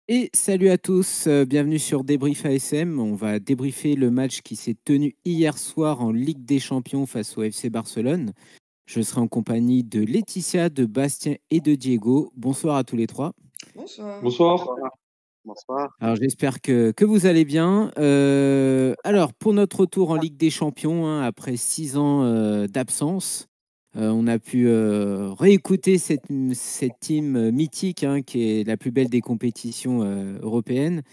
Et salut à tous, bienvenue sur Débrief ASM. On va débriefer le match qui s'est tenu hier soir en Ligue des Champions face au FC Barcelone. Je serai en compagnie de Laetitia, de Bastien et de Diego. Bonsoir à tous les trois. Bonsoir. Bonsoir. Bonsoir. Bonsoir. Alors j'espère que vous allez bien. Alors pour notre retour en Ligue des Champions, hein, après 6 ans d'absence, on a pu réécouter cette team mythique, hein, qui est la plus belle des compétitions européennes.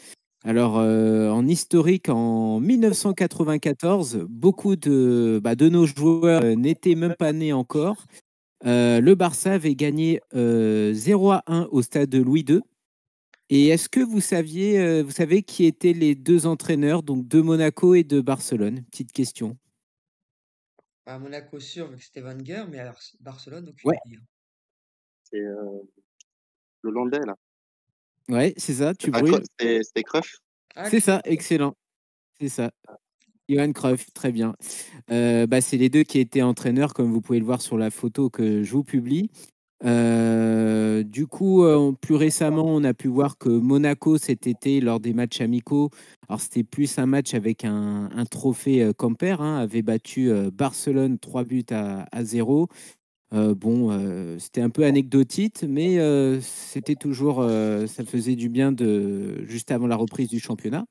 Alors, en historique, en 1994, beaucoup de nos joueurs n'étaient même pas nés encore. Le Barça avait gagné 0-1 au stade de Louis II. Et est-ce que vous savez qui étaient les deux entraîneurs, donc de Monaco et de Barcelone? Petite question. À Monaco sûr, vu que c'était Wenger, mais alors Barcelone, aucune Ouais, idée, hein. C'est le Landais, là. ouais, c'est ça, C'est tu pas brûles. C'était Cruyff. Ah, C'est ça, Cruyff. excellent. C'est ça. Johan Cruyff, très bien. C'est les deux qui étaient entraîneurs, comme vous pouvez le voir sur la photo que je vous publie. Du coup, plus récemment, on a pu voir que Monaco cet été, lors des matchs amicaux, alors c'était plus un match avec un trophée Camper, hein, avait battu Barcelone 3 buts à 0. C'était un peu anecdotique, mais c'était toujours, ça faisait du bien juste avant la reprise du championnat.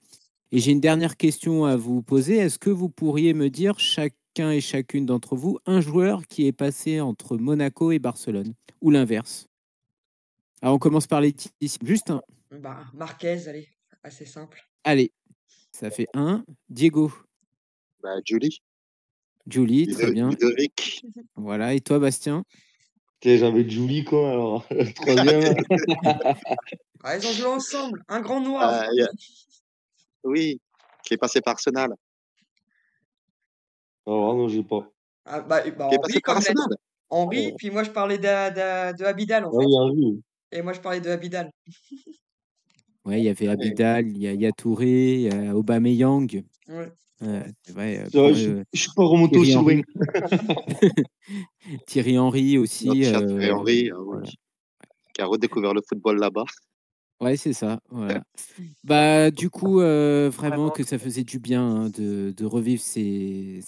Et j'ai une dernière question à vous poser. Est-ce que vous pourriez me dire, chacun et chacune d'entre vous, un joueur qui est passé entre Monaco et Barcelone, ou l'inverse? Alors, on commence par les ici. Juste un. Bah, Marquez, allez, assez simple. Allez, ça fait un. Diego, Bah, Julie. Julie, très bien. Ludovic. Voilà. Et toi, Bastien? J'avais Julie, quoi, alors. Troisième. Ah, ils ont joué ensemble, un grand noir. Il y a- oui, qui est passé par Arsenal. Alors, non, j'ai pas. Ah, bah Qui est passé Henri, par comme il a dit. Arsenal. Henri, Euh, puis moi je parlais de Abidal en Ah fait. oui, Henri. Et moi je parlais de Abidal. Ouais, il y avait Ouais. Abidal, il y a Touré, il y a Aubameyang. Ouais. C'est vrai, C'est vrai, je suis pas remonté Thierry aussi loin. Henry. Thierry Henry aussi. Notre cher Thierry Henry, oui, Voilà. qui a redécouvert le football là-bas. Ouais, c'est ça. Voilà. Du coup, vraiment que ça faisait du bien, hein, de revivre ces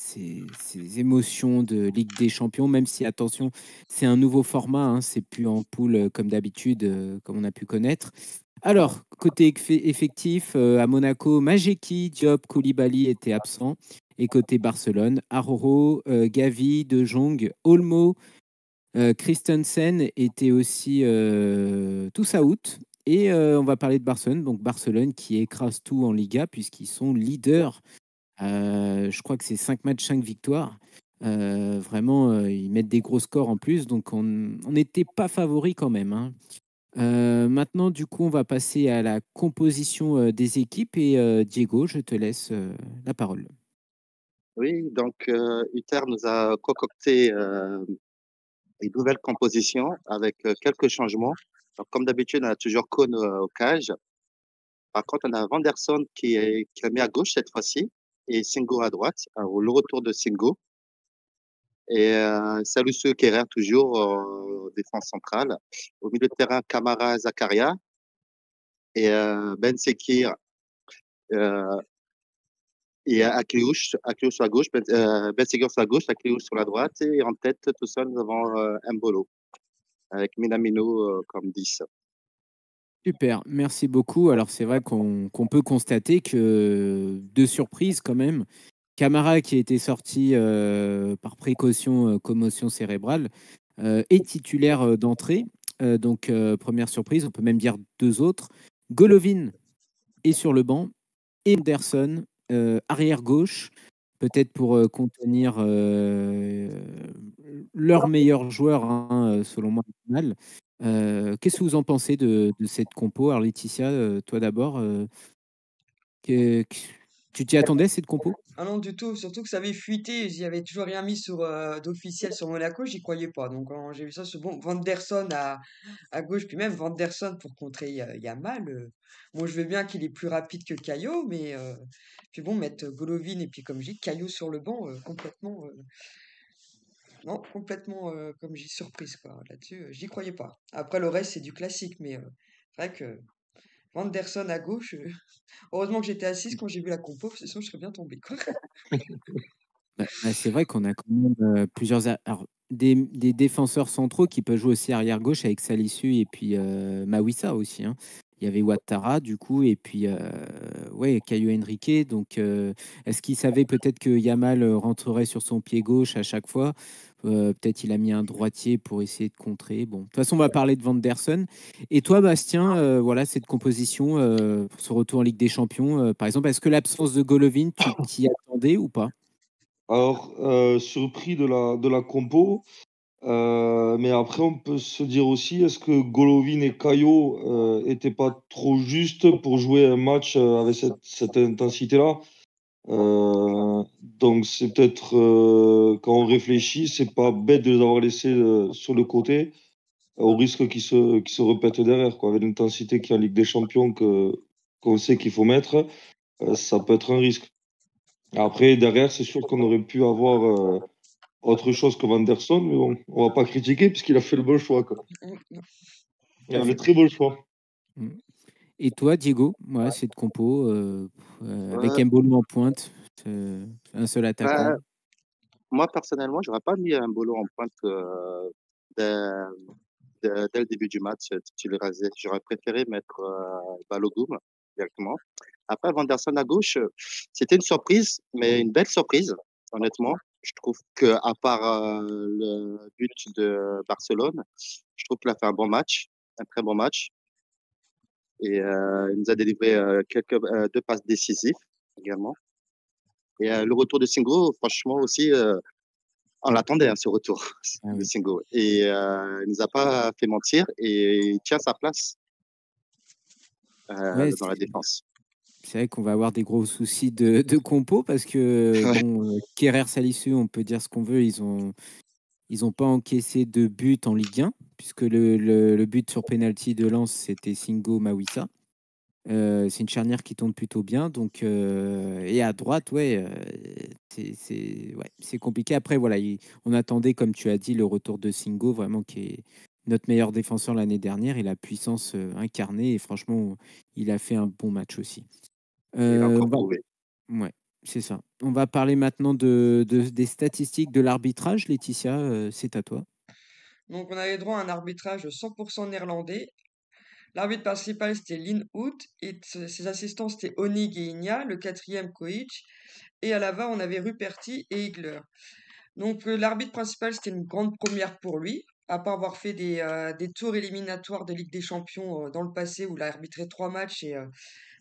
émotions de Ligue des Champions, même si, attention, c'est un nouveau format, hein, c'est plus en poule comme d'habitude, comme on a pu connaître. Alors, côté effectif, à Monaco, Majeki, Diop, Koulibaly étaient absents. Et côté Barcelone, Aroro, Gavi, De Jong, Olmo, Christensen étaient aussi tous out. Et on va parler de Barcelone. Donc Barcelone qui écrase tout en Liga puisqu'ils sont leaders. Je crois que c'est 5 matchs, 5 victoires. Vraiment, ils mettent des gros scores en plus. Donc on n'était pas favori quand même, hein. Maintenant, du coup, on va passer à la composition des équipes. Et Diego, je te laisse la parole. Oui, donc Uther nous a concocté une nouvelle composition avec quelques changements. Donc, comme d'habitude, on a toujours Cône au cage. Par contre, on a Vanderson qui a mis à gauche cette fois-ci et Singo à droite. Alors, le retour de Singo. Et Salou Kerrer toujours défense centrale. Au milieu de terrain, Camara Zakaria et Ben Sekir euh, et Akliouche sur la gauche, Ben Sekir sur la gauche, Akliouche sur la droite. Et en tête, tout seul, nous avons Mbolo avec Minamino comme 10. Super, merci beaucoup. Alors c'est vrai qu'on peut constater que deux surprises quand même. Camara qui a été sorti par précaution, commotion cérébrale, est titulaire d'entrée. Première surprise, on peut même dire deux autres. Golovin est sur le banc et Anderson, arrière gauche, peut-être pour contenir leur meilleur joueur, hein, selon moi, au final. Qu'est-ce que vous en pensez de cette compo? Alors Laetitia, toi d'abord, que- que- tu t'y attendais cette compo? Ah non, du tout, surtout que ça avait fuité, j'y avais toujours rien mis sur d'officiel sur Monaco, j'y croyais pas. Donc quand j'ai vu ça, c'est bon, Vanderson à gauche, puis même Vanderson pour contrer Yamal. Bon, je veux bien qu'il est plus rapide que Caio, mais puis bon, mettre Golovin et puis comme j'ai dit, Caio sur le banc, complètement, non, complètement, comme j'ai surprise quoi. Là-dessus, j'y croyais pas. Après le reste, c'est du classique, mais c'est vrai que Vanderson à gauche. Heureusement que j'étais assise quand j'ai vu la compo, sinon je serais bien tombée, quoi. C'est vrai qu'on a quand même plusieurs. Alors, des défenseurs centraux qui peuvent jouer aussi arrière gauche avec Salisu et puis Mawissa aussi, hein. Il y avait Ouattara du coup et puis ouais, Caio Henrique. Donc est-ce qu'il savait peut-être que Yamal rentrerait sur son pied gauche à chaque fois? Peut-être il a mis un droitier pour essayer de contrer. Bon, de toute façon, on va parler de Vanderson. Et toi, Bastien, voilà cette composition pour ce retour en Ligue des Champions, par exemple, est-ce que l'absence de Golovin, tu t'y attendais ou pas? Alors, surpris de la compo, mais après, on peut se dire aussi, est-ce que Golovin et Caio étaient pas trop justes pour jouer un match avec cette intensité-là? Donc, c'est peut-être, quand on réfléchit, c'est pas bête de les avoir laissés sur le côté, au risque qu'ils se répètent derrière, quoi. Avec l'intensité qu'il y a en Ligue des Champions qu'on sait qu'il faut mettre, ça peut être un risque. Après, derrière, c'est sûr qu'on aurait pu avoir autre chose que Vanderson, mais bon, on va pas critiquer puisqu'il a fait le bon choix, quoi. Il a fait très bon choix. Mm. Et toi, Diego, ouais, cette compo avec Euh, Mbolo en pointe, un seul attaquant. bah, moi, personnellement, j'aurais pas mis un Mbolo en pointe dès, dès le début du match, titularisé. J'aurais préféré mettre Balogun directement. Après, Vanderson à gauche, c'était une surprise, mais une belle surprise, honnêtement. Je trouve que à part le but de Barcelone, je trouve qu'il a fait un bon match, un très bon match. Et il nous a délivré deux passes décisives également. Et le retour de Singo, franchement aussi, on l'attendait, hein, ce retour Ah de oui. Singo. Et il nous a pas fait mentir et il tient sa place Ouais, dans la défense. c'est vrai qu'on va avoir des gros soucis de compo parce que Ouais, bon, Kerrer Salisu, on peut dire ce qu'on veut, ils ont pas encaissé de but en Ligue 1 puisque le but sur penalty de Lens c'était Singo Mawissa. C'est une charnière qui tourne plutôt bien. Donc, et à droite, ouais, c'est compliqué. Après, voilà, on attendait, comme tu as dit, le retour de Singo, vraiment, qui est notre meilleur défenseur l'année dernière. Il a puissance incarnée et franchement, il a fait un bon match aussi. il a On encore va, prouvé. ouais, c'est ça. On va parler maintenant des statistiques de l'arbitrage. Laetitia, c'est à toi. Donc, on avait droit à un arbitrage 100% néerlandais. L'arbitre principal, c'était Lin Hout, et ses assistants, c'était Onig et Igna, le quatrième Koic, et à la VAR, on avait Ruperti et Igler. Donc, l'arbitre principal, c'était une grande première pour lui, à part avoir fait des tours éliminatoires de Ligue des Champions dans le passé, où il a arbitré 3 matchs, et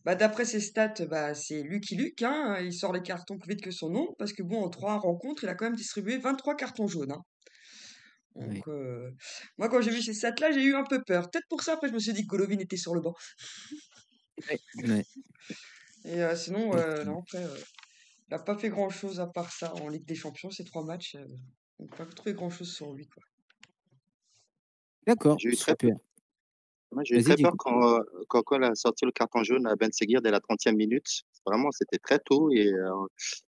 bah, d'après ses stats, bah, c'est Lucky Luke, hein, il sort les cartons plus vite que son nom, parce que bon, en 3 rencontres, il a quand même distribué 23 cartons jaunes, hein. Ouais. Donc, moi, quand j'ai vu ces stats-là, j'ai eu un peu peur. Peut-être pour ça, après, je me suis dit que Golovin était sur le banc. Ouais. Ouais. Et sinon, Ok. non, après, il n'a pas fait grand-chose à part ça en Ligue des Champions, ces 3 matchs. On n'a pas trouvé grand-chose sur lui, quoi. D'accord, J'ai eu très peur. super. Moi, j'ai eu Vas-y, très peur Diego. quand il a sorti le carton jaune à Ben Seguir dès la 30e minute. Vraiment, c'était très tôt et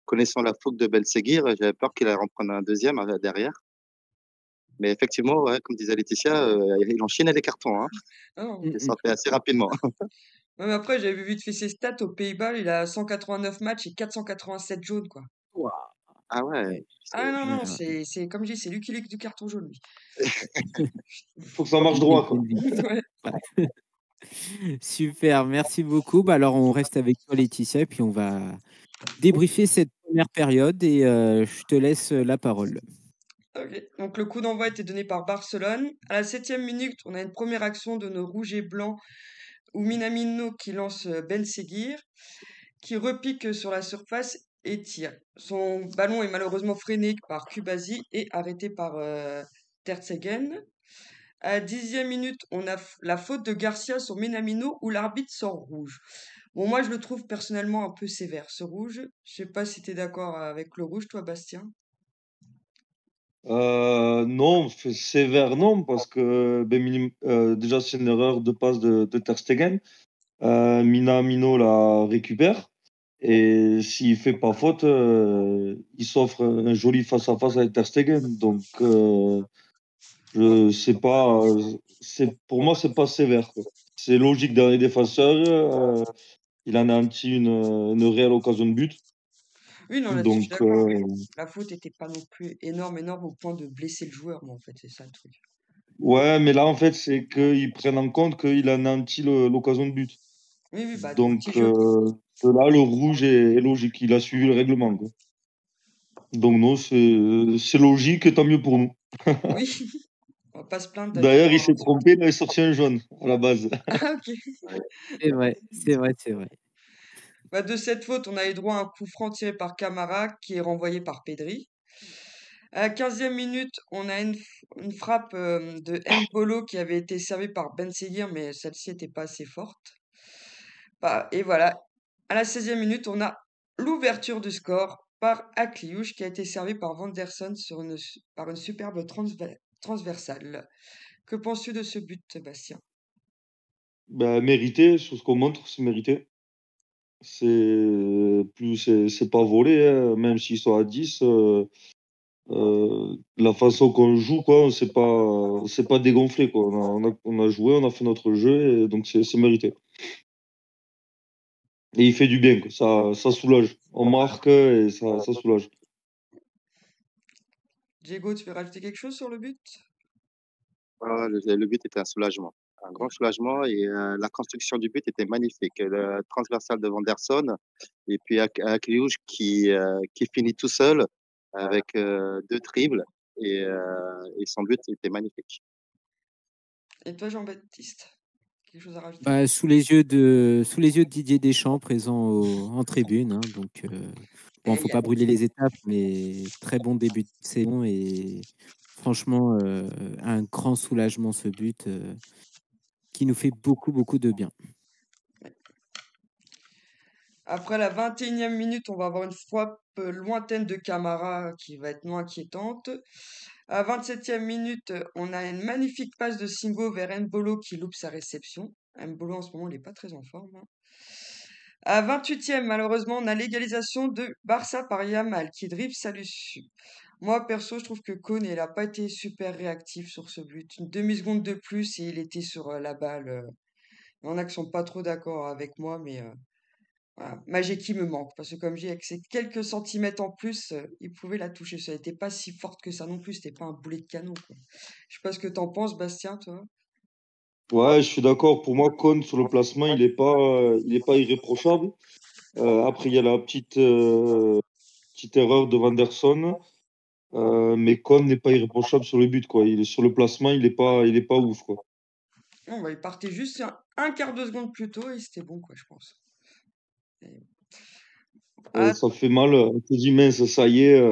connaissant la fougue de Ben Seguir, j'avais peur qu'il allait en prendre un deuxième derrière. Mais effectivement, ouais, comme disait Laetitia, il enchaînait les cartons, hein. Ah non. Mm, Il mm. sortait assez rapidement. Ouais, mais après, j'avais vu vite fait ses stats aux Pays-Bas. Il a 189 matchs et 487 jaunes, quoi. Ouah. Ah ouais, Ouais. Ah non, Ouais, non, ouais. c'est comme je dis, c'est Lucky Luke du carton jaune, lui. Il faut que ça marche Une droit, quoi. hygiène de vie. Ouais. Ouais. Super, merci beaucoup. Bah, alors, on reste avec toi, Laetitia, et puis on va débriefer cette première période et je te laisse la parole. Ok. Donc, le coup d'envoi était donné par Barcelone. À la 7e minute, on a une première action de nos rouges et blancs où Minamino qui lance Ben Seguir, qui repique sur la surface et tire. Son ballon est malheureusement freiné par Kubasi et arrêté par Ter Stegen. À la 10e minute, on a la faute de Garcia sur Minamino où l'arbitre sort rouge. Bon, moi je le trouve personnellement un peu sévère ce rouge. Je sais pas si tu es d'accord avec le rouge, toi, Bastien. Non, sévère, non, parce que déjà, c'est une erreur de passe de Ter Stegen. Minamino la récupère. Et s'il fait pas faute, il s'offre un joli face-à-face avec Ter Stegen. Donc, je sais pas, pour moi, c'est pas sévère, quoi. c'est logique dans les défenseurs. Il en a anéanti une réelle occasion de but. Oui, non, là-dessus, je suis Donc, d'accord. La faute n'était pas non plus énorme, énorme au point de blesser le joueur, mais en fait, c'est ça le truc. ouais, mais là, en fait, c'est qu'ils prennent en compte qu'il a anéanti l'occasion de but. Oui, oui, bah, du petit Donc, jeu, quoi. de là, le rouge est logique. Il a suivi le règlement, quoi. Donc, non, c'est logique et tant mieux pour nous. Oui, on va pas se plaindre d'être D'ailleurs, il droit, s'est hein. trompé, il avait sorti un jaune à la base. Ah, ok. C'est vrai, c'est vrai, c'est vrai. Bah, de cette faute, on a eu droit à un coup franc tiré par Camara qui est renvoyé par Pedri. À la 15e minute, on a une frappe de Mbolo qui avait été servie par Ben Seguir, mais celle-ci n'était pas assez forte. Bah, et voilà, à la 16e minute, on a l'ouverture du score par Akliouche qui a été servi par Vanderson par une superbe transversale. Que penses-tu de ce but, Bastien? Ben, mérité, sur ce qu'on montre, c'est mérité. C'est pas volé, hein, même s'ils sont à 10. La façon qu'on joue, quoi, on s'est pas dégonflé, quoi. On a joué, on a fait notre jeu, et donc c'est mérité. Et il fait du bien, quoi. Ça soulage. On marque et ça soulage. Diego, tu veux rajouter quelque chose sur le but? Le but était un soulagement, un grand soulagement et la construction du but était magnifique. Le transversal de Vanderson et puis Akliouche qui finit tout seul avec 2 dribbles et son but était magnifique. Et toi, Jean-Baptiste, quelque chose à rajouter? Bah, sous les yeux de Didier Deschamps, présent en tribune, hein, donc bon, Et faut pas brûler les étapes, mais très bon début de saison et franchement, un grand soulagement ce but qui nous fait beaucoup, beaucoup de bien. après la 21e minute, on va avoir une frappe lointaine de Camara qui va être non inquiétante. À 27e minute, on a une magnifique passe de Singo vers Mbolo qui loupe sa réception. Mbolo en ce moment, il n'est pas très en forme, hein. À 28e, malheureusement, on a l'égalisation de Barça par Yamal qui dribble sa dessus. Moi, perso, je trouve que Koné, il n'a pas été super réactif sur ce but. Une demi-seconde de plus et il était sur la balle. Il y en a qui sont pas trop d'accord avec moi, mais voilà. Majeki me manque parce que comme j'ai avec ces quelques centimètres en plus, il pouvait la toucher. Ça n'était pas si forte que ça non plus. C'était pas un boulet de canon, quoi. Je sais pas ce que t'en penses, Bastien, toi. Ouais, je suis d'accord. Pour moi, Con, sur le placement, il est pas irréprochable. Après, il y a la petite erreur de Vanderson. Mais Con n'est pas irréprochable sur le but, quoi. Il est sur le placement, il est pas ouf, quoi. Non, bah, il partait juste un quart de seconde plus tôt et c'était bon, quoi, je pense. Et- Et Ah, ça fait mal. On se dit, mince, ça y est,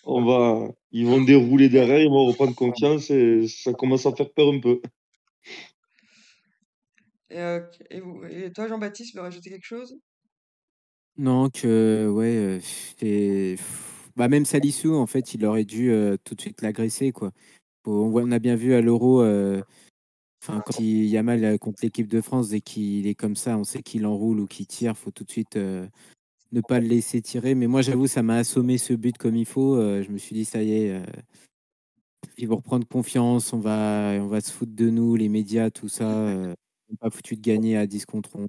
ils vont dérouler derrière, ils vont reprendre confiance et ça commence à faire peur un peu. et toi, Jean-Baptiste, tu veux rajouter quelque chose? Non, que ouais, bah, même Salissou, en fait, il aurait dû tout de suite l'agresser, quoi. On a bien vu à l'Euro, enfin, quand Yamal contre l'équipe de France, dès qu'il est comme ça, on sait qu'il enroule ou qu'il tire, faut tout de suite ne pas le laisser tirer. Mais moi, j'avoue, ça m'a assommé ce but comme il faut. Je me suis dit, ça y est, ils vont reprendre confiance, on va se foutre de nous, les médias, tout ça. On n'a pas foutu de gagner à 10 contre 11,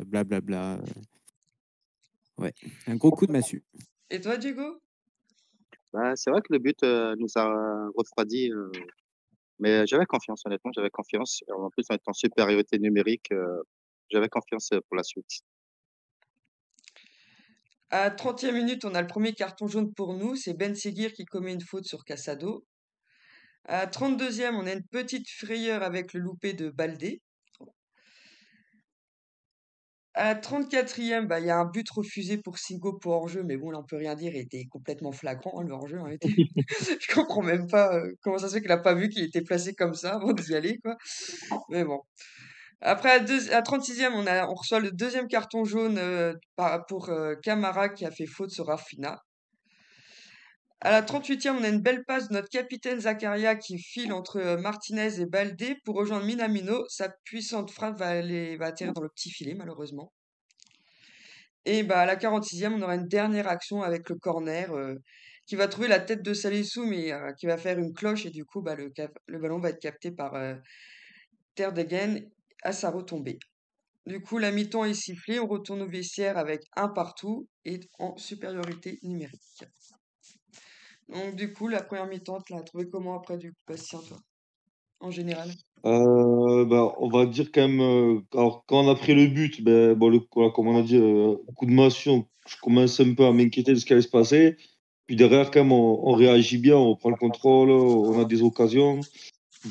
blablabla. Ouais, un gros coup de massue. Et toi, Diego? Bah, c'est vrai que le but nous a refroidi, mais j'avais confiance, honnêtement, j'avais confiance. En plus, on est en supériorité numérique, j'avais confiance pour la suite. À 30e minute, on a le premier carton jaune pour nous. C'est Ben Seguir qui commet une faute sur Casado. À 32e, on a une petite frayeur avec le loupé de Baldé. À la 34e, bah, il y a un but refusé pour Singo pour hors-jeu, mais bon, là, on peut rien dire, il était complètement flagrant, hein, le hors-jeu, hein, Je comprends même pas comment ça se fait qu'il a pas vu qu'il était placé comme ça avant d'y aller, quoi. Mais bon. Après, à 36e, on reçoit le deuxième carton jaune pour Camara qui a fait faute sur Rafinha. À la 38e, on a une belle passe de notre capitaine Zakaria qui file entre Martinez et Baldé pour rejoindre Minamino. Sa puissante frappe va atterrir dans le petit filet, malheureusement. Et bah, à la 46e, on aura une dernière action avec le corner qui va trouver la tête de Salissou, mais qui va faire une cloche. Et du coup, bah, le ballon va être capté par Ter Degen ça retombait. Du coup, la mi-temps est sifflée, on retourne au vestiaire avec un partout et en supériorité numérique. Donc, du coup, la première mi-temps, tu l'as trouvé comment après, du coup, Bastien, toi, en général? On va dire quand même, alors, quand on a pris le but, voilà, comme on a dit, coup de massue, je commence un peu à m'inquiéter de ce qui allait se passer. Puis derrière, quand même, on réagit bien, on prend le contrôle, on a des occasions.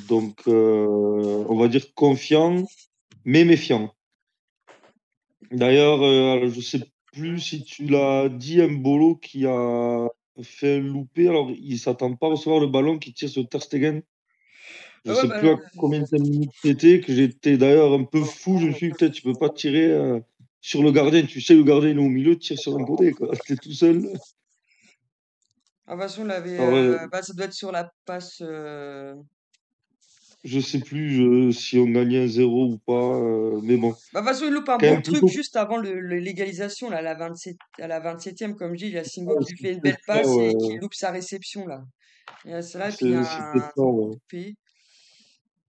Donc, on va dire confiant, mais méfiant. D'ailleurs, alors, je sais plus si tu l'as dit, Mbolo qui a fait un loupé. Alors, il s'attend pas à recevoir le ballon qui tire sur Ter Stegen. Je Ouais, sais bah, plus à combien de minutes c'était, que j'étais d'ailleurs un peu fou. Je me suis dit, peut-être tu peux pas tirer sur le gardien. Tu sais, le gardien il est au milieu, tire sur un côté, quoi. T'es tout seul. de toute façon, on l'avait, Alors, ça doit être sur la passe. je sais plus si on gagnait un 0 ou pas, mais bon, Bah, de toute façon, il loupe un quand beau même truc plutôt. juste avant l'égalisation, là, à la 27e, comme je dis, il y a Singo Ouais, qui lui c'est fait une peut-être belle ça, passe et qui ouais. loupe sa réception, là. Il y a celle-là, et puis il y a C'est peut-être un ça, ouais. loupé,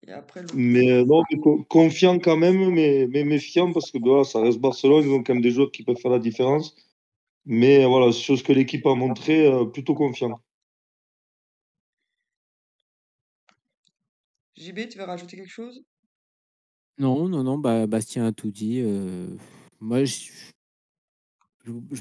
et après l'autre but. Mais non, mais confiant quand même, mais méfiant parce que voilà, ça reste Barcelone. Ils ont quand même des joueurs qui peuvent faire la différence. Mais voilà, sur ce que l'équipe a montré, plutôt confiant. JB, tu veux rajouter quelque chose? Non, non, non, bah, Bastien a tout dit. Moi, je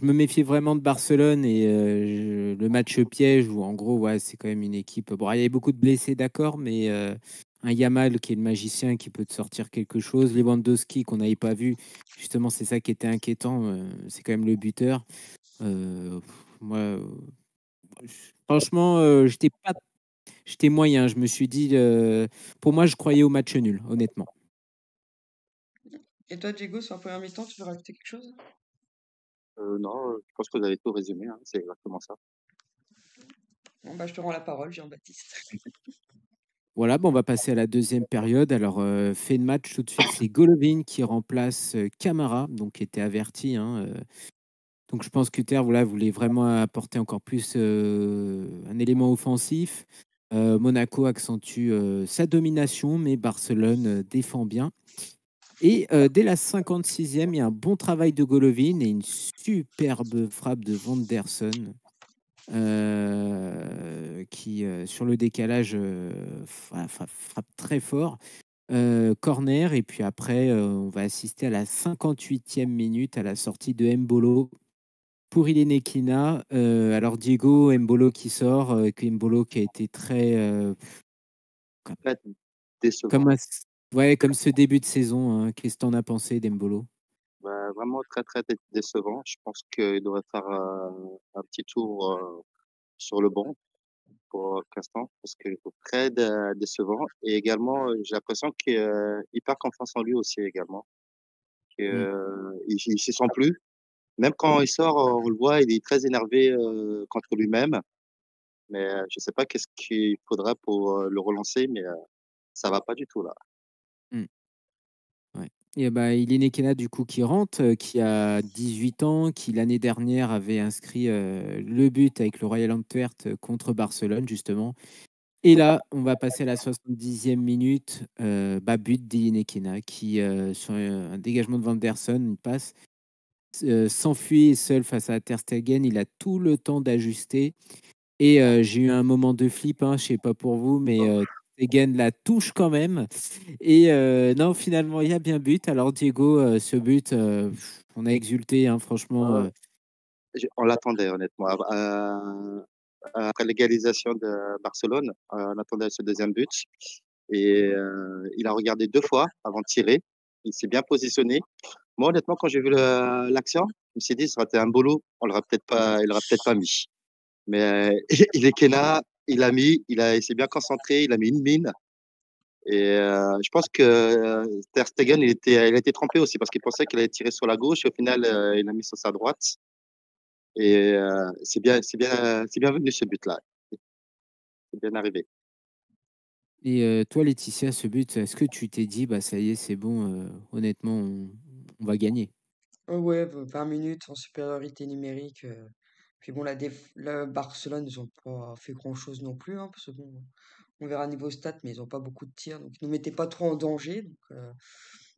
me méfiais vraiment de Barcelone et le match piège où en gros, ouais, c'est quand même une équipe. Bon, il y avait beaucoup de blessés, d'accord, mais un Yamal qui est le magicien qui peut te sortir quelque chose. Lewandowski qu'on n'avait pas vu, justement, c'est ça qui était inquiétant. C'est quand même le buteur. Moi, franchement, j'étais moyen. Je me suis dit, pour moi, je croyais au match nul, honnêtement. Et toi, Diego, sur la première mi-temps, tu veux rajouter quelque chose? Non, je pense que vous avez tout résumé, hein, c'est exactement ça. Bon, bah, je te rends la parole, Jean-Baptiste. Voilà, bon, on va passer à la deuxième période. Alors, fait de match tout de suite, c'est Golovin qui remplace Camara, donc qui était averti, hein. Donc, je pense qu'Uther voilà, voulait vraiment apporter encore plus un élément offensif. Monaco accentue sa domination, mais Barcelone défend bien. Et dès la 56e, il y a un bon travail de Golovin et une superbe frappe de Vanderson qui, sur le décalage, frappe très fort. Corner, et puis après, on va assister à la 58e minute à la sortie de Mbolo pour Ilene-Kina. Alors, Diego, Mbolo qui sort, Mbolo qui a été très. Très Comme, décevant. ouais, comme ce début de saison, hein. Qu'est-ce que tu en as pensé d'Embolo? Bah, vraiment très, très décevant. Je pense qu'il devrait faire un petit tour sur le banc pour Castan parce qu'il est très décevant. Et également, j'ai l'impression qu'il perd confiance en lui aussi également. Mm. Il s'y sent plus. Même quand il sort, on le voit, il est très énervé contre lui-même. Mais je sais pas qu'est-ce qu'il faudra pour le relancer, mais ça va pas du tout là. Mm. Ouais. Et bah, Ilene Kena, du coup, qui rentre, qui a 18 ans, qui l'année dernière avait inscrit le but avec le Royal Antwerp contre Barcelone, justement. Et là, on va passer à la 70e minute, but d'Ilene Kena, qui, sur un dégagement de Vanderson, une passe, s'enfuit seul face à Ter Stegen. Il a tout le temps d'ajuster. Et j'ai eu un moment de flip, hein, je sais pas pour vous, mais Stegen la touche quand même. Et non, finalement, il y a bien but. Alors, Diego, ce but, on a exulté, hein, franchement. Euh, on l'attendait honnêtement. Après l'égalisation de Barcelone, on attendait ce deuxième but. Et il a regardé deux fois avant de tirer. Il s'est bien positionné. Moi, honnêtement, quand j'ai vu l'action, je me suis dit, ça aurait été un boulot. Il l'aurait peut-être pas mis. Mais il est Kena, il s'est bien concentré, il a mis une mine. Et je pense que Ter Stegen, il a été trompé aussi parce qu'il pensait qu'il allait tirer sur la gauche. Et au final, il a mis sur sa droite. Et c'est bien venu ce but-là. C'est bien arrivé. Et toi, Laetitia, ce but, est-ce que tu t'es dit, bah ça y est, c'est bon, honnêtement, on va gagner? Ouais, 20 minutes en supériorité numérique. Puis bon, la Barcelone, ils ont pas fait grand-chose non plus, hein, parce que bon, on verra niveau stats, mais ils ont pas beaucoup de tirs, donc ils nous mettaient pas trop en danger. Donc,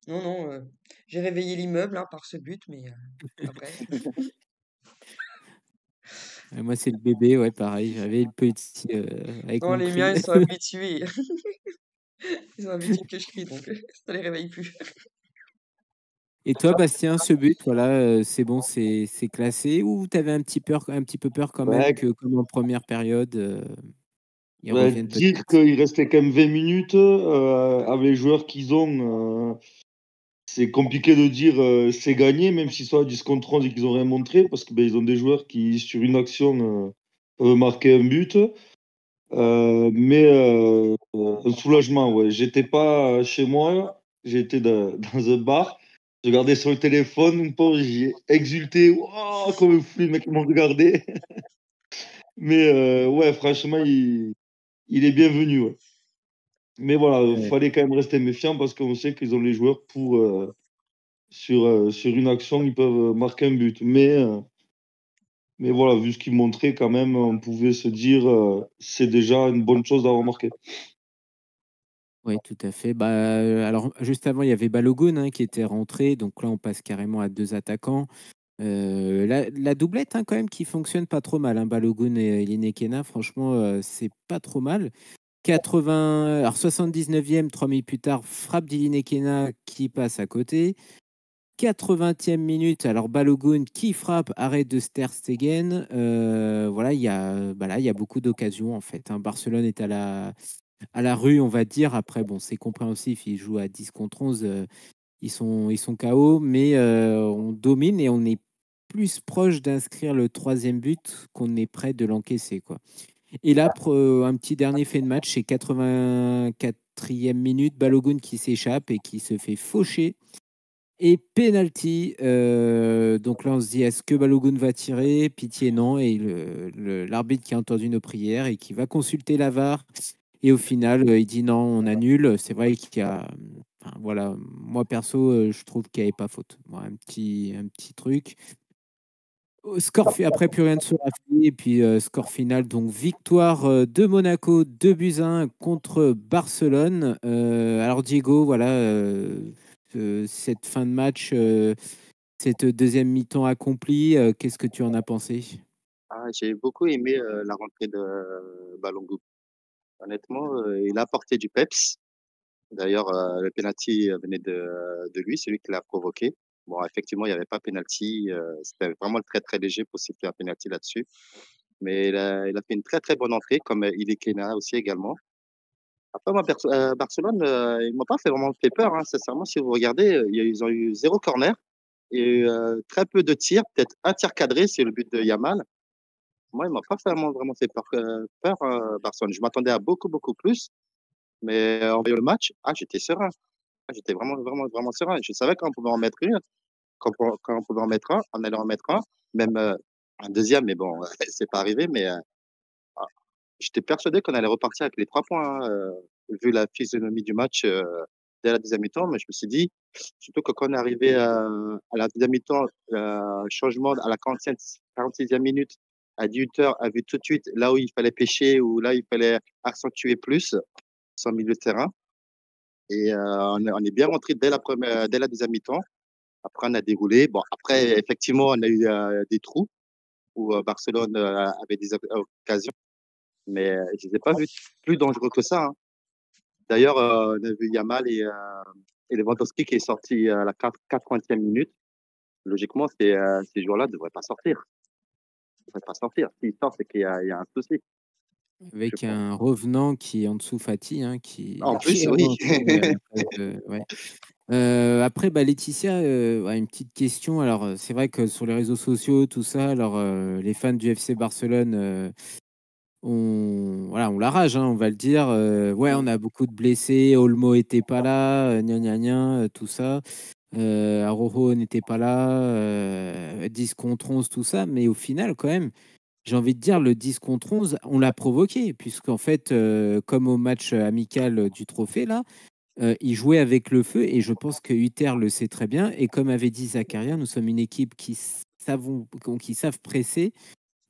Non, non, j'ai réveillé l'immeuble, hein, par ce but, mais après. Moi, c'est le bébé, ouais, pareil. J'avais le petit avec Non, mon les miens, cri. ils sont habitués. Ils sont habitués que je crie, donc ça les réveille plus. Et toi, Bastien, ce but, voilà, c'est bon, c'est classé ou tu avais un petit peu peur quand même Ouais, que, comme en première période, ils bah, reviennent dire peut-être? qu'il restait quand même 20 minutes avec les joueurs qu'ils ont, c'est compliqué de dire c'est gagné, même s'ils sont à 10 contre 11 et qu'ils n'ont rien montré, parce que ben, ils ont des joueurs qui, sur une action, peuvent marquer un but. Mais un soulagement, ouais. J'étais pas chez moi, j'étais dans un bar. Je regardais sur le téléphone, mon pauvre, j'ai exulté. Waouh, comme un fou, les mecs m'ont regardé. Mais ouais, franchement, il est bienvenu. Ouais. Mais voilà, il Ouais. fallait quand même rester méfiant parce qu'on sait qu'ils ont les joueurs pour, sur une action, ils peuvent marquer un but. Mais voilà, vu ce qu'ils montraient, quand même, on pouvait se dire c'est déjà une bonne chose d'avoir marqué. Oui, tout à fait. Bah, alors, juste avant, il y avait Balogun hein, qui était rentré. Donc là, on passe carrément à deux attaquants. La doublette, hein, quand même, qui fonctionne pas trop mal. Hein, Balogun et Linekena, franchement, c'est pas trop mal. 80, alors 79e, 3 minutes plus tard, frappe d'Ilinekena qui passe à côté. 80e minute, alors Balogun qui frappe, arrêt de Ter Stegen. Voilà, il y a beaucoup d'occasions en fait. Hein. Barcelone est à la rue, on va dire. Après, bon, c'est compréhensif, ils jouent à 10 contre 11. Ils sont KO, mais on domine et on est plus proche d'inscrire le troisième but qu'on est près de l'encaisser, quoi. Et là, un petit dernier fait de match, c'est 84e minute, Balogun qui s'échappe et qui se fait faucher. Et penalty. Donc là, on se dit, est-ce que Balogun va tirer? Pitié, non. Et l'arbitre qui a entendu nos prières et qui va consulter la VAR. Et au final, il dit non, on annule. C'est vrai qu'il y a. Enfin, voilà, moi perso, je trouve qu'il n'y avait pas faute. Bon, un petit truc. Score après, plus rien ne sera fait. Et puis, score final, donc victoire de Monaco, 2-1 contre Barcelone. Alors, Diego, voilà, cette fin de match, cette deuxième mi-temps accomplie, qu'est-ce que tu en as pensé? Ah, j'ai beaucoup aimé la rentrée de Balongo. Honnêtement, il a apporté du peps. D'ailleurs, le penalty venait de lui, c'est lui qui l'a provoqué. Bon, effectivement, il n'y avait pas penalty. C'était vraiment très, très léger pour siffler un penalty là-dessus. Mais il a fait une très, très bonne entrée, comme Ilekena aussi également. Après, moi, Barcelone, ils m'ont pas fait vraiment fait peur. Hein, sincèrement, si vous regardez, ils ont eu zéro corner et très peu de tirs, peut-être un tir cadré, c'est le but de Yamal. Moi, ils m'ont pas vraiment, vraiment fait peur Barcelone. Je m'attendais à beaucoup, beaucoup plus. Mais en voyant le match, ah, j'étais serein. Ah, j'étais vraiment, vraiment, vraiment serein. Je savais qu'on pouvait en mettre une, quand on pouvait en mettre un, on allait en mettre un, même un deuxième, mais bon, c'est pas arrivé. Mais ah, j'étais persuadé qu'on allait repartir avec les 3 points, hein, vu la physionomie du match dès la deuxième mi-temps. Mais je me suis dit, surtout que quand on est arrivé à la deuxième mi-temps, changement à la 46e minute, à 18h, a vu tout de suite là où il fallait pêcher ou là où il fallait accentuer plus son milieu de terrain. Et on est bien rentré dès la deuxième mi-temps. Après, on a déroulé. Bon, après, effectivement, on a eu des trous où Barcelone avait des occasions, mais je ne les ai pas vus plus dangereux que ça. Hein. D'ailleurs, on a vu Yamal et Lewandowski qui est sorti à la 80e minute. Logiquement, ces joueurs-là ne devraient pas sortir. Ils ne devraient pas sortir. S'ils sortent, c'est qu'il y a un souci, je Avec pense. un revenant qui est en dessous Fati, hein, En qui plus, est oui. rentré à la place ouais. Après, bah, Laetitia, ouais, une petite question. Alors, c'est vrai que sur les réseaux sociaux, tout ça, alors les fans du FC Barcelone, voilà, on la rage, hein, on va le dire. Ouais, on a beaucoup de blessés. Olmo était pas là, gna gna gna, tout ça. Araujo n'était pas là, 10 contre 11, tout ça. Mais au final, quand même, j'ai envie de dire, le 10 contre 11, on l'a provoqué, puisqu'en fait, comme au match amical du trophée, là, il jouait avec le feu et je pense que Hutter le sait très bien. Et comme avait dit Zakaria, nous sommes une équipe qui savent presser.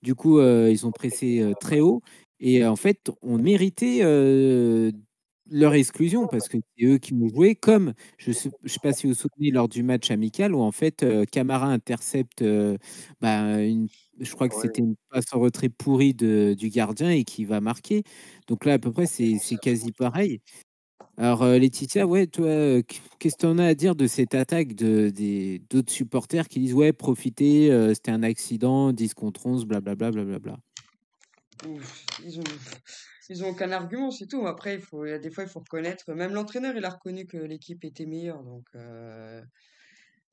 Du coup, ils ont pressé très haut. Et en fait, on méritait leur exclusion parce que c'est eux qui ont joué. Comme je sais pas si vous vous souvenez lors du match amical où en fait Camara intercepte, je crois que Ouais, c'était une passe en retrait pourrie du gardien et qui va marquer. Donc là, à peu près, c'est quasi pareil. Alors, Laetitia, ouais, toi, qu'est-ce que tu en as à dire de cette attaque d'autres supporters qui disent ouais, profitez, c'était un accident, 10 contre 11, blablabla, blablabla. Ouf, ils ont aucun argument, c'est tout. Après, des fois, il faut reconnaître. Même l'entraîneur, il a reconnu que l'équipe était meilleure. Donc,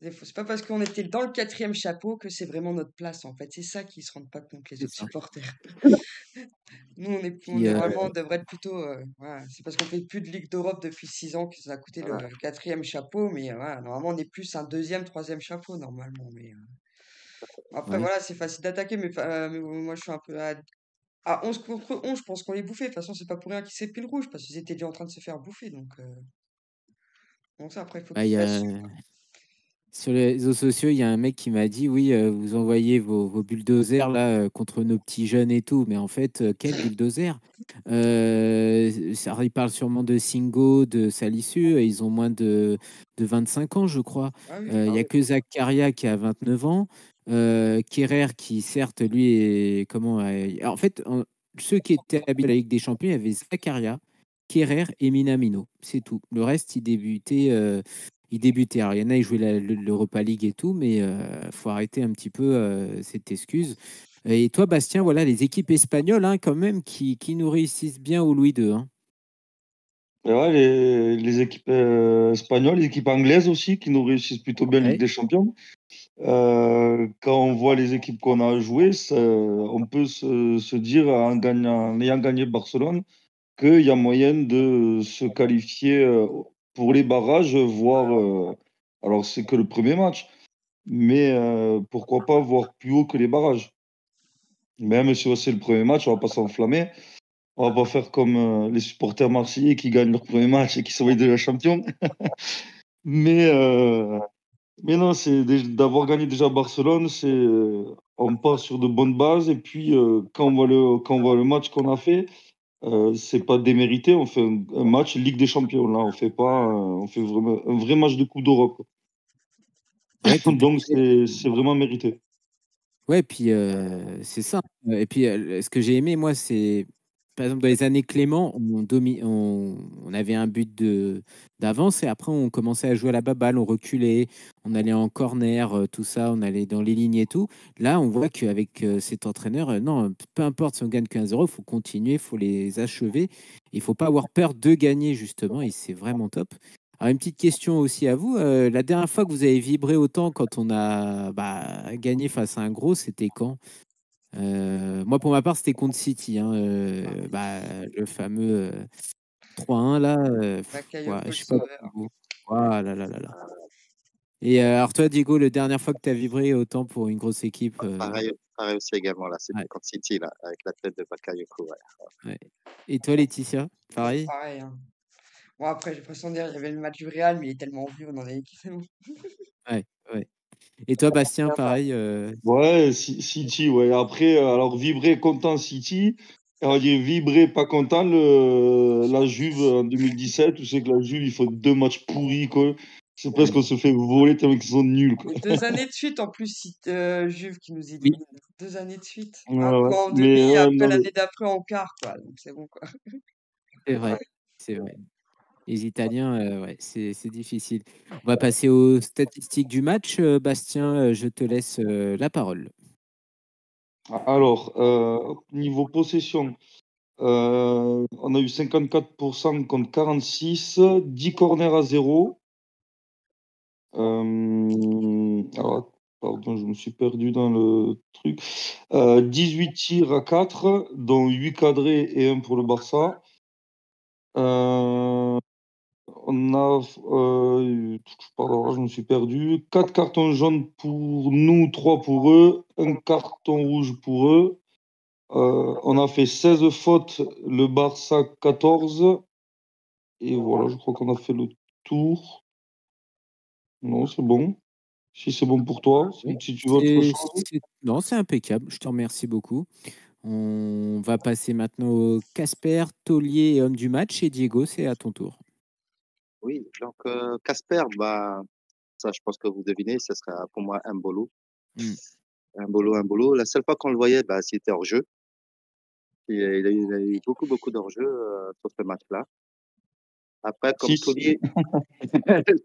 c'est pas parce qu'on était dans le quatrième chapeau que c'est vraiment notre place, en fait. C'est ça qu'ils se rendent pas compte, les C'est autres ça. supporters. Nous, Puis, normalement, on devrait être plutôt. Voilà, c'est parce qu'on fait plus de Ligue d'Europe depuis 6 ans que ça a coûté le voilà. quatrième chapeau. Mais voilà, normalement, on est plus un deuxième, troisième chapeau, normalement. Mais après, ouais. voilà, c'est facile d'attaquer. Mais moi, je suis un peu à 11 contre 11, je pense qu'on les bouffait. De toute façon, c'est pas pour rien qu'ils s'est pris le rouge, parce qu'ils étaient déjà en train de se faire bouffer. Donc ça, après, il faut Bah, il y qu'ils a, assument. sur les réseaux sociaux, il y a un mec qui m'a dit oui, vous envoyez vos bulldozers là contre nos petits jeunes et tout, mais en fait, quel bulldozer? Il parle sûrement de Singo, de Salisu, ils ont moins de 25 ans, je crois. Ah oui, Il y a que Zakaria qui a 29 ans, Kerrer qui certes lui est en fait ceux qui étaient habitués à la Ligue des Champions, il y avait Zakaria, Kerrer et Minamino, c'est tout. Le reste, il débutait. Alors, il y en a, ils jouaient l'Europa League et tout, mais faut arrêter un petit peu cette excuse. Et toi, Bastien, voilà, les équipes espagnoles, hein, quand même, qui nous réussissent bien au Louis II. Hein. Et ouais, les équipes espagnoles, les équipes anglaises aussi, qui nous réussissent plutôt bien en Ligue Ouais, des Champions. Quand on voit les équipes qu'on a jouées, on peut se dire, en ayant gagné Barcelone, qu'il y a moyen de se qualifier pour les barrages, voire. Alors, c'est que le premier match, mais pourquoi pas voir plus haut que les barrages. Même si c'est le premier match, on va pas s'enflammer. On va pas faire comme les supporters marseillais qui gagnent leur premier match et qui sont déjà champions. Mais, euh, mais non, d'avoir gagné déjà Barcelone, on part sur de bonnes bases. Et puis, quand on voit le match qu'on a fait, c'est pas démérité. On fait un match Ligue des Champions. Là, on fait pas, on fait vraiment un vrai match de Coupe d'Europe. ouais, tout à Donc, fait. c'est vraiment mérité. Ouais, puis c'est ça. Et puis, ce que j'ai aimé, moi, c'est, par exemple, dans les années Clément, on avait un but d'avance et après, on commençait à jouer à la baballe, on reculait, on allait en corner, tout ça, on allait dans les lignes et tout. Là, on voit qu'avec cet entraîneur, non, peu importe si on gagne 15 0, il faut continuer, il faut les achever. Il faut pas avoir peur de gagner, justement, et c'est vraiment top. Alors, une petite question aussi à vous. La dernière fois que vous avez vibré autant quand on a gagné face à un gros, c'était quand? Moi, pour ma part, c'était contre City. Hein, le fameux 3-1, là. Ouais, Bakayoko je le sais pas sauveur. pour vous. Voilà, là, là, là. Et alors, toi, Diego, la dernière fois que tu as vibré autant pour une grosse équipe, Pareil aussi également, là, c'était ouais, contre City, là, avec la tête de Bakayoko. Ouais. ouais. Et toi, Laetitia, pareil? Pareil, hein. Bon, après, j'ai l'impression de dire, il y avait le match du Real, mais il est tellement vu, on en avait kiffé. Ouais, ouais. Et toi, Bastien, pareil? Ouais, City, ouais. Après, alors vibrer content City, et on va dire vibrer pas content la Juve en 2017. Tu sais que la Juve, il faut 2 matchs pourris, quoi. C'est presque qu'on se fait voler tellement qu'ils sont nuls, quoi. Et 2 années de suite, en plus, Juve qui nous Oui, élimine. 2 années de suite. Ouais, Un ouais. coup en demi, Mais ouais, après non, l'année d'après en quart, quoi. Donc c'est bon, quoi. c'est vrai. C'est vrai. Les Italiens, ouais, c'est difficile. On va passer aux statistiques du match. Bastien, je te laisse la parole. alors, niveau possession, on a eu 54% contre 46, 10 corners à 0. Alors, pardon, je me suis perdu dans le truc. 18 tirs à 4, dont 8 cadrés et un pour le Barça. Euh, on a, pardon, là, je me suis perdu. 4 cartons jaunes pour nous, 3 pour eux, un carton rouge pour eux. On a fait 16 fautes, le Barça 14. Et voilà, je crois qu'on a fait le tour. Non, c'est bon. Si c'est bon pour toi, Oui. si tu veux autre chose. Non, c'est impeccable. Je te remercie beaucoup. On va passer maintenant au Casper, taulier et homme du match. Et Diego, c'est à ton tour. Oui, donc Casper, bah, ça, je pense que vous devinez, ce sera pour moi Mbolo. Hmm. Mbolo. La seule fois qu'on le voyait, bah, c'était hors jeu. Et, il a eu beaucoup, beaucoup d'hors-jeu sur ce match-là. Après, comme 6. taulier,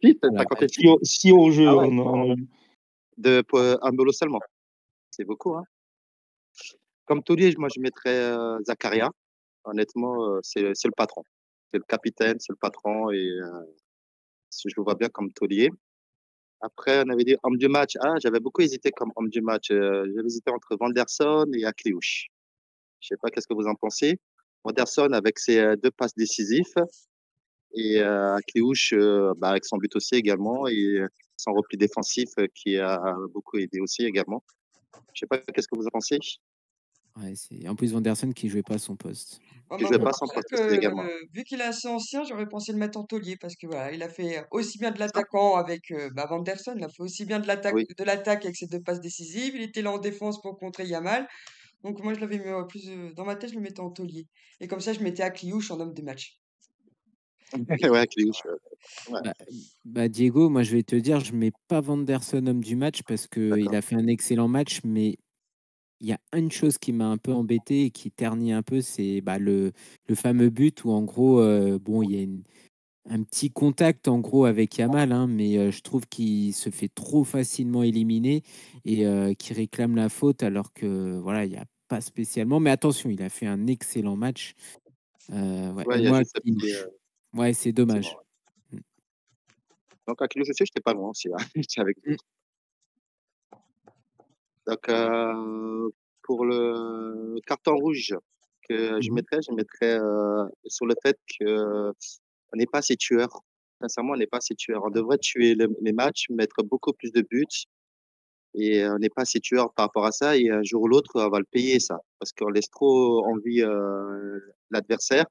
si, t'as Voilà. compté six. Si au jeu, Ah ouais, on a eu. pour Mbolo seulement. C'est beaucoup, hein. Comme taulier, moi, je mettrais Zakaria. Honnêtement, c'est le patron. C'est le capitaine, c'est le patron et je le vois bien comme taulier. Après, on avait dit homme du match. Ah, j'avais beaucoup hésité comme homme du match. J'avais hésité entre Vanderson et Akliouche. Je sais pas qu'est-ce que vous en pensez. Vanderson avec ses 2 passes décisives et Akliouche bah, avec son but aussi également et son repli défensif qui a beaucoup aidé aussi également. Je sais pas qu'est-ce que vous en pensez. Ouais, c'est en plus Vanderson qui jouait pas son poste. Ouais, Qui moi, jouait Hmm. pas pour son ça poste aussi que, également. vu qu'il est assez ancien, j'aurais pensé le mettre en taulier parce que voilà, il a fait aussi bien de C'est ça? l'attaquant avec Vanderson, il a fait aussi bien Oui. de l'attaque avec ses 2 passes décisives. Il était là en défense pour contrer Yamal. Donc moi, je l'avais mis plus dans ma tête, je le mettais en taulier. Et comme ça, je mettais Akliouche en homme de match. Ouais, Akliouche. Ouais, Bah, Diego, moi je vais te dire, je mets pas Vanderson homme du match parce qu'il d'accord. a fait un excellent match, mais il y a une chose qui m'a un peu embêté et qui ternit un peu, c'est le fameux but où en gros, bon, il y a un petit contact en gros avec Yamal, hein, mais je trouve qu'il se fait trop facilement éliminer et qu'il réclame la faute alors que voilà, il n'y a pas spécialement. Mais attention, il a fait un excellent match. Ouais. Ouais, Et il y a moi, juste ce petit, ouais, c'est effectivement, dommage. ouais. Mm. Donc Akliouche aussi, j'étais pas loin aussi, hein. J'étais avec vous. Mm. Donc pour le carton rouge que Mhm. je mettrais sur le fait que on n'est pas assez tueur. Sincèrement, on n'est pas assez tueur. On devrait tuer les matchs, mettre beaucoup plus de buts et on n'est pas assez tueur par rapport à ça. Et un jour ou l'autre, on va le payer ça parce qu'on laisse trop en vie l'adversaire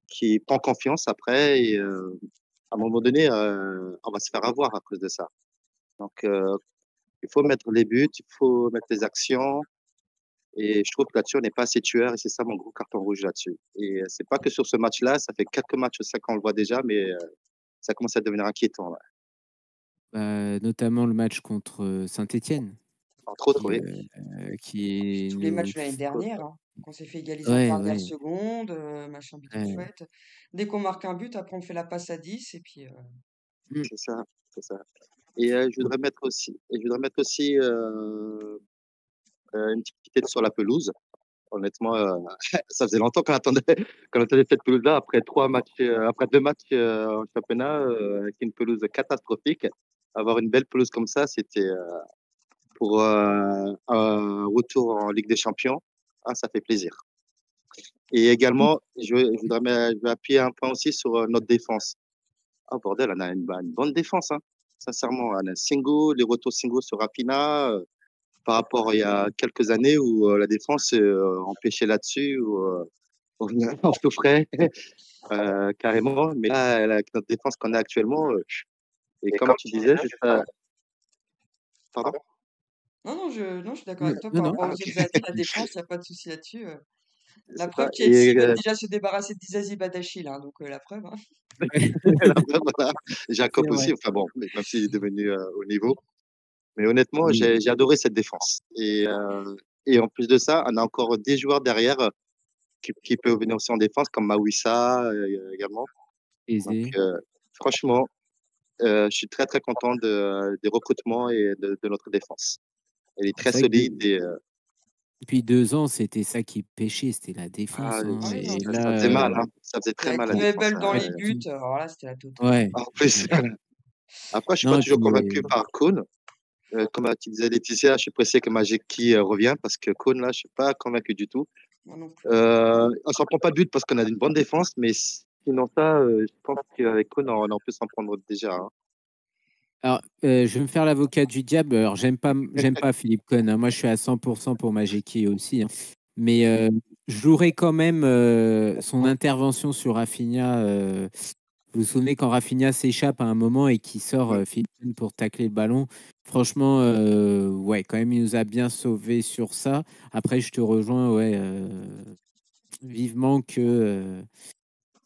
qui prend confiance après et à un moment donné, on va se faire avoir à cause de ça. Donc il faut mettre les buts, il faut mettre les actions. Et je trouve que là-dessus, on n'est pas assez tueur et c'est ça mon gros carton rouge là-dessus. Et c'est pas que sur ce match-là, ça fait quelques matchs ça qu'on le voit déjà, mais ça commence à devenir inquiétant, là. Notamment le match contre Saint-Étienne, Entre autres, oui. qui Tous les nous. matchs de l'année dernière, hein, qu'on s'est fait égaliser en Ouais, dernière ouais. seconde, machin bidule Ouais. chouette. Dès qu'on marque un but, après on fait la passe à 10 et puis Mm. C'est ça, c'est ça. Et je voudrais mettre aussi une petite tête sur la pelouse. Honnêtement, ça faisait longtemps qu'on attendait cette pelouse-là après 3 matchs, après 2 matchs en championnat avec une pelouse catastrophique. Avoir une belle pelouse comme ça, c'était pour un retour en Ligue des Champions. Ah, ça fait plaisir. Et également, je vais appuyer un point aussi sur notre défense. Ah, bordel, on a une bonne défense, hein. Sincèrement, on a un single, les retours single sur Raphinha, par rapport à il y a quelques années où la défense empêchait là-dessus, où on souffrait carrément. Mais là, avec notre défense qu'on a actuellement, et comme tu disais, pardon? non, je suis d'accord Non, avec toi non, par non. rapport Ah, aux ok. autres années, la défense, il y a pas de souci là-dessus. La C'est preuve, ça. Chelsea vient déjà se débarrasser de Dizazi Badakhil, hein, donc la preuve, hein. Voilà. C'est Jacob aussi, vrai. enfin bon, même s'il est devenu au niveau. Mais honnêtement, Oui. j'ai adoré cette défense. Et en plus de ça, on a encore des joueurs derrière qui peuvent venir aussi en défense, comme Mawissa également. Donc, Aisé. franchement, je suis très, très content des recrutements et de notre défense. Elle est très C'est vrai que solide et depuis 2 ans, c'était ça qui pêchait, c'était la défense, Ah hein. oui, non, Et ça faisait là, mal, hein. Ça faisait il y très a mal la défense. Knebel dans ouais, les buts, alors là, c'était la totale. ouais, En plus, ouais. après, je suis pas Non, et toujours puis, convaincu par Koun. Comme tu disais, Laetitia, je suis pressé que Majeki revient parce que Koun, là, je suis pas convaincu du tout. Moi non plus. On s'en prend pas de but parce qu'on a une bonne défense, mais sinon ça, je pense qu'avec Koun, on peut s'en prendre déjà, hein. alors, je vais me faire l'avocat du diable. Alors, j'aime pas Philippe Cohn, hein. Moi, je suis à 100% pour Majeki aussi, hein. Mais je jouerai quand même son intervention sur Rafinha. Vous vous souvenez quand Rafinha s'échappe à un moment et qui sort Philipsen pour tacler le ballon. Franchement, ouais, quand même, il nous a bien sauvés sur ça. Après, je te rejoins, ouais, vivement que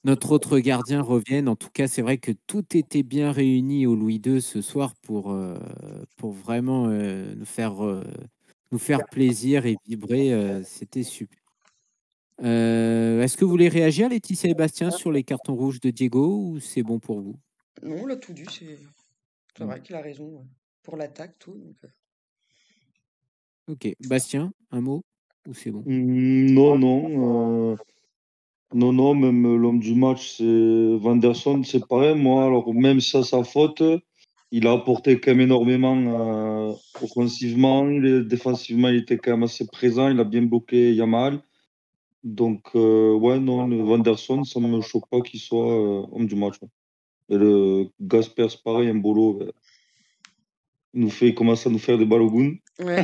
notre autre gardien revienne. En tout cas, c'est vrai que tout était bien réuni au Louis II ce soir pour vraiment nous faire plaisir et vibrer. C'était super. Est-ce que vous voulez réagir, Laetitia et Bastien, sur les cartons rouges de Diego ou c'est bon pour vous? Non, on l'a tout dit, c'est vrai qu'il a raison pour l'attaque, tout. Donc, Ok. Bastien, un mot ou c'est bon? Non, non, même l'homme du match, c'est Vanderson, c'est pareil. Moi, alors même si c'est sa faute, il a apporté quand même énormément offensivement. Défensivement, il était quand même assez présent. Il a bien bloqué Yamal. Donc, ouais, non, le Vanderson, ça me choque pas qu'il soit homme du match. Ouais. Et le Gasper, c'est pareil, un bolo. Il commence à nous faire des balogun. ouais.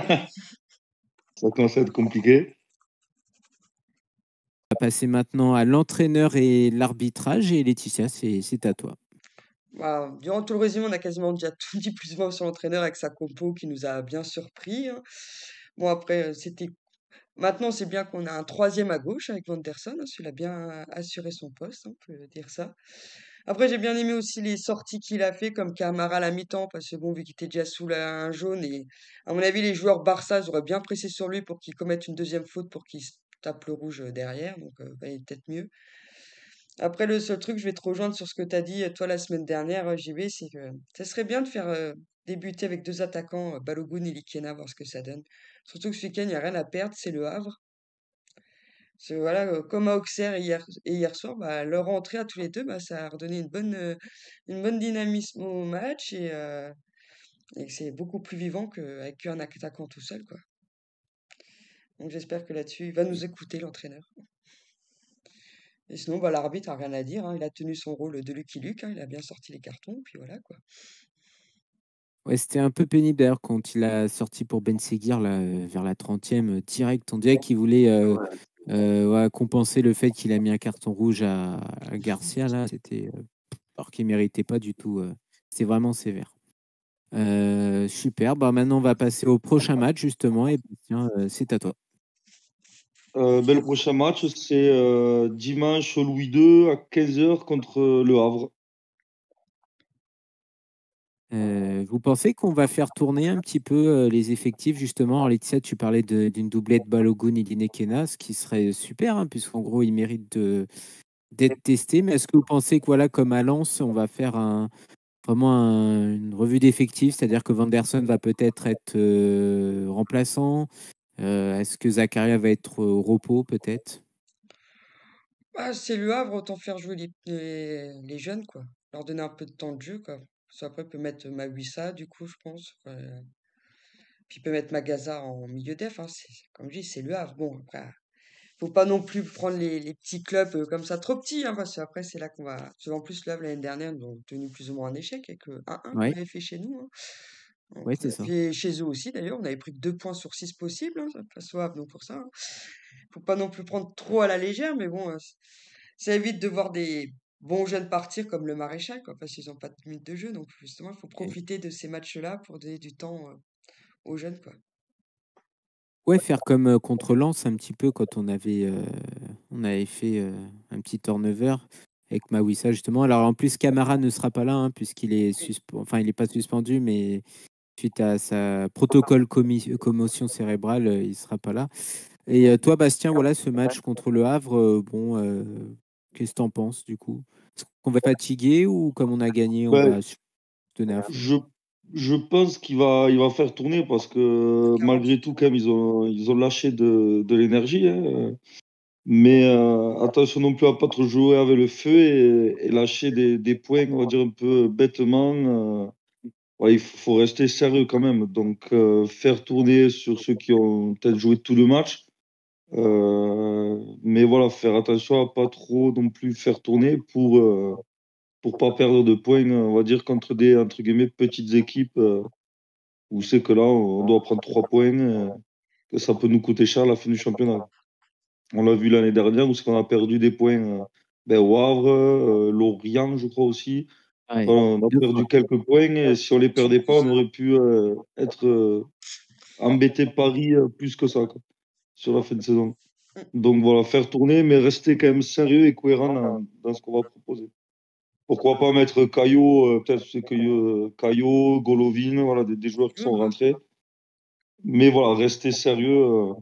Ça commence à être compliqué. On va passer maintenant à l'entraîneur et l'arbitrage. Et Laetitia, c'est à toi. Bah, durant tout le résumé, on a quasiment déjà tout dit plus ou moins sur l'entraîneur avec sa compo qui nous a bien surpris, hein. Bon, après, c'était. Maintenant, c'est bien qu'on a un troisième à gauche avec Vanderson, hein, celui-là a bien assuré son poste, hein, on peut dire ça. Après, j'ai bien aimé aussi les sorties qu'il a fait, comme Camara à la mi-temps, parce que bon, vu qu'il était déjà sous un jaune, et à mon avis, les joueurs Barça auraient bien pressé sur lui pour qu'il commette une deuxième faute pour qu'il se tape le rouge derrière, donc bah, il est peut-être mieux. Après, le seul truc, je vais te rejoindre sur ce que tu as dit, toi, la semaine dernière, JB, c'est que ça serait bien de faire débuter avec deux attaquants, Balogun et Likena, voir ce que ça donne. Surtout que ce week-end, il n'y a rien à perdre, c'est le Havre. Parce que voilà, comme à Auxerre hier soir, bah, leur entrée à tous les deux, bah, ça a redonné une bonne dynamisme au match et que c'est beaucoup plus vivant qu'avec qu'un attaquant tout seul, quoi. Donc j'espère que là-dessus, il va nous écouter, l'entraîneur. Et sinon, bah, l'arbitre a rien à dire, hein, il a tenu son rôle de Lucky Luke, hein, il a bien sorti les cartons, puis voilà, quoi. Ouais, c'était un peu pénible d'ailleurs quand il a sorti pour Ben Seguir là, vers la 30e direct. On dirait qu'il voulait ouais, compenser le fait qu'il a mis un carton rouge à Garcia là. C'était alors qu'il méritait pas du tout. C'est vraiment sévère. Super. Bah, maintenant, on va passer au prochain match justement. Et tiens, c'est à toi. Le prochain match, c'est dimanche au Louis II à 15h contre Le Havre. Vous pensez qu'on va faire tourner un petit peu les effectifs justement? Alors, Laetitia, tu parlais d'une doublette Balogun et Dinekena, ce qui serait super, hein, puisqu'en gros, ils méritent d'être testés. Mais est-ce que vous pensez que voilà, comme à Lens, on va faire une revue d'effectifs, c'est-à-dire que Vanderson va peut-être être remplaçant? Est-ce que Zakaria va être au repos peut-être? Ah, c'est le Havre, autant faire jouer les jeunes, quoi. Leur donner un peu de temps de jeu, quoi. Parce qu'après, il peut mettre Maguissa, du coup, je pense. Puis il peut mettre Magaza en milieu def, hein. Comme je dis, c'est le Havre. Bon, après, faut pas non plus prendre les petits clubs comme ça trop petits, hein, parce qu'après, c'est là qu'on va. Parce qu'en plus, le Havre, l'année dernière, ils ont tenu plus ou moins un échec avec le 1-1 qu'on Ouais, avait fait chez nous, hein. Donc, ouais, c'est ça. puis chez eux aussi, d'ailleurs, on avait pris que 2 points sur 6 possibles, hein, face au Havre, donc pour ça, hein. Faut pas non plus prendre trop à la légère, mais bon, ça évite de voir des bons jeunes partir comme le Maréchal, quoi, parce qu'ils ont pas de minutes de jeu. Donc justement, il faut profiter de ces matchs-là pour donner du temps aux jeunes, quoi. Ouais, faire comme contre Lens un petit peu quand on avait fait un petit turnover avec Mawissa justement. Alors en plus Camara ne sera pas là hein, puisqu'il est enfin il est pas suspendu mais suite à sa protocole commotion cérébrale il sera pas là. Et toi Bastien voilà ce match contre le Havre bon qu'est-ce que t'en penses du coup? Est-ce qu'on va fatiguer ou comme on a gagné on Ben, va se donner à fond? je, je pense il va faire tourner parce que malgré tout, quand même, ils ont lâché de l'énergie. Hein. Mais attention non plus à pas trop jouer avec le feu et lâcher des points, on va dire un peu bêtement. Ouais, faut rester sérieux quand même. Donc, faire tourner sur ceux qui ont peut-être joué tout le match. Mais voilà, faire attention à pas trop non plus faire tourner pour pas perdre de points, on va dire, contre des, entre guillemets, petites équipes où c'est que là, on doit prendre 3 points, que ça peut nous coûter cher à la fin du championnat. On l'a vu l'année dernière où c'est qu'on a perdu des points Au Havre, Lorient, je crois aussi. Ouais, On a 2 perdu fois. quelques points et si on les perdait pas, on aurait pu être embêté Paris plus que ça, quoi, sur la fin de saison. Donc voilà, faire tourner, mais rester quand même sérieux et cohérent dans ce qu'on va proposer. Pourquoi pas mettre Caillot, peut-être c'est que Caillot, Golovin, voilà, des joueurs qui sont rentrés. Mais voilà, rester sérieux,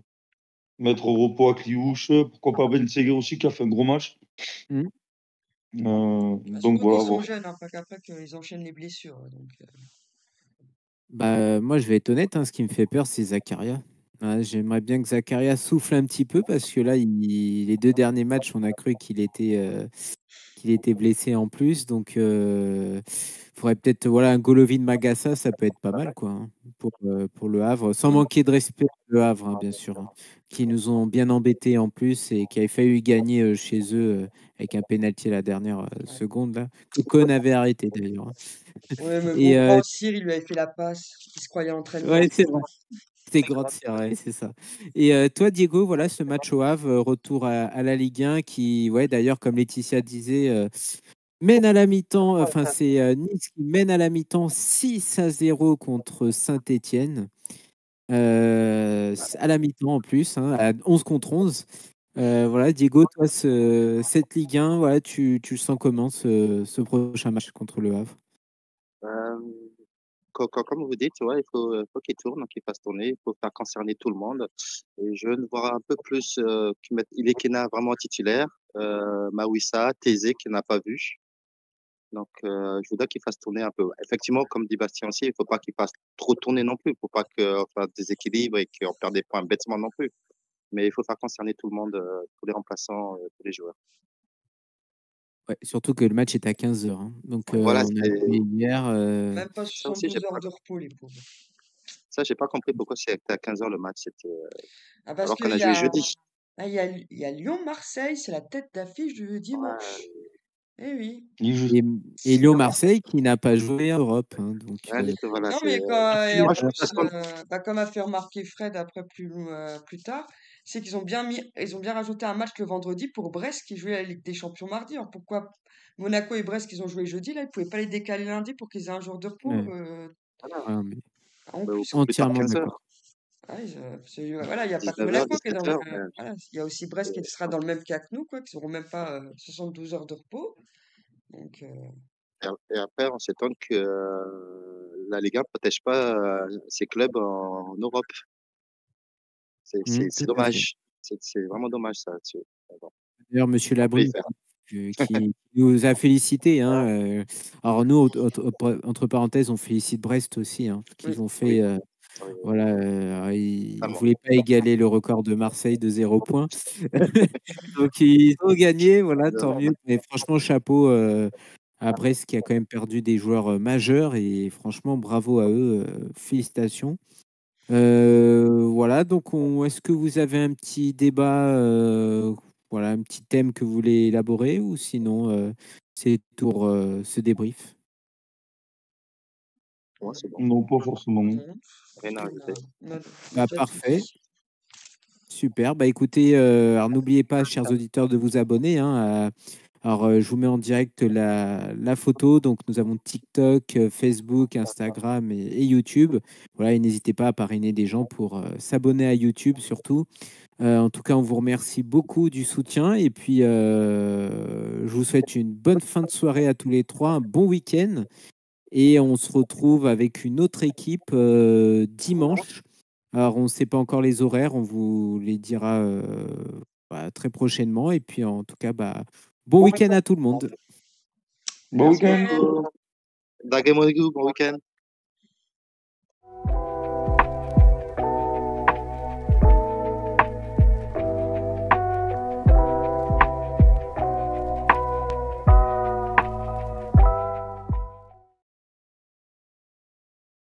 mettre au repos à Cliouche, pourquoi pas Ben Seghir aussi qui a fait un gros match. Mmh. Donc Surtout voilà, qu'ils sont voir. jeunes, hein, pas qu'après qu'ils enchaînent les blessures. Donc, Moi, je vais être honnête, hein, ce qui me fait peur, c'est Zakaria. Ouais, j'aimerais bien que Zakaria souffle un petit peu parce que là, les 2 derniers matchs, on a cru qu'il était blessé en plus. Donc, faudrait peut-être, voilà, un Golovin Magassa, ça peut être pas mal, quoi, hein, pour le Havre. Sans manquer de respect pour le Havre, hein, bien sûr, hein, qui nous ont bien embêtés en plus et qui avaient failli gagner chez eux avec un pénalty à la dernière seconde, là, que Cohn avait arrêté d'ailleurs, hein. ouais, mais Et bon, grand Cyr, il lui avait fait la passe. Il se croyait entraînement. ouais, c'est vrai. C'était grand, c'est vrai, c'est ça. Et toi, Diego, voilà, ce match au Havre, retour à la Ligue 1, qui, ouais, d'ailleurs, comme Laetitia disait, mène à la mi-temps, enfin, c'est Nice qui mène à la mi-temps 6-0 contre Saint-Étienne. À la mi-temps en plus, hein, à 11 contre 11. Voilà, Diego, toi, cette Ligue 1, voilà, tu le sens comment ce prochain match contre le Havre? Euh, comme vous dites, ouais, faut qu'il tourne, qu'il fasse tourner, il faut faire concerner tout le monde. Et je veux voir un peu plus qu'il mette Ilekena vraiment titulaire, Mawissa, Tézé qui n'a pas vu. Donc, je voudrais qu'il fasse tourner un peu. Effectivement, comme dit Bastien aussi, il faut pas qu'il fasse trop tourner non plus. Il faut pas qu'on fasse des équilibres et qu'on perde des points bêtement non plus. Mais il faut faire concerner tout le monde, tous les remplaçants, tous les joueurs. Ouais, surtout que le match est à 15h, hein. Donc, Voilà, on a joué hier. Même pas ça aussi, 72 heures de repos, les pauvres. j'ai pas compris pourquoi c'était à 15h le match, Ah, parce alors qu'on qu'il a y joué a, jeudi. il y a Lyon-Marseille, c'est la tête d'affiche du dimanche. Ouais, Eh oui. Et, et Lyon-Marseille qui n'a pas joué en Europe, hein. Donc, rien du tout, voilà, Non, mais et en moi, je trouve plus, comme a fait remarquer Fred après plus tard, c'est qu'ils ont ils ont bien rajouté un match le vendredi pour Brest qui jouait la Ligue des Champions mardi. Alors pourquoi Monaco et Brest qu'ils ont joué jeudi, là, ils pouvaient pas les décaler lundi pour qu'ils aient un jour de repos voilà, ouais, mais en ou plus, quoi. plus tard entièrement 15h, d'accord. Voilà, il n'y a pas que 19h, Monaco qui est dans 17h. voilà, il y a aussi Brest qui sera dans le même cas que nous, quoi, qui n'auront même pas 72 heures de repos. Donc, Et après, on s'étonne que la Ligue 1 ne protège pas ses clubs en Europe. C'est Tout à fait. dommage. C'est vraiment dommage, ça. Mais bon, D'ailleurs, Monsieur on peut y Labrune faire. qui nous a félicité, hein. Alors nous, entre parenthèses, on félicite Brest aussi, hein, parce oui. qu'ils ont Oui, fait, voilà, ils totalement. voulaient pas égaler le record de Marseille de 0 points. Donc ils ont gagné, voilà, tant mieux. Mais franchement, chapeau à Brest qui a quand même perdu des joueurs majeurs et franchement, bravo à eux, félicitations. Voilà, donc est-ce que vous avez un petit débat, voilà, un petit thème que vous voulez élaborer ou sinon c'est pour ce débrief? Moi, c'est bon. Non, pas forcément. Non, Rien à on ajouter. on a Bah, déjà tout parfait, dit. super. Bah écoutez, alors n'oubliez pas, chers auditeurs, de vous abonner, hein, alors je vous mets en direct la photo. Donc nous avons TikTok, Facebook, Instagram et YouTube. Voilà, et n'hésitez pas à parrainer des gens pour s'abonner à YouTube surtout. En tout cas, on vous remercie beaucoup du soutien et puis je vous souhaite une bonne fin de soirée à tous les trois, un bon week-end et on se retrouve avec une autre équipe dimanche. Alors, on ne sait pas encore les horaires, on vous les dira très prochainement et puis en tout cas, bon week-end à tout le monde. Bon Merci. week-end. Dagemonigu, bon week-end.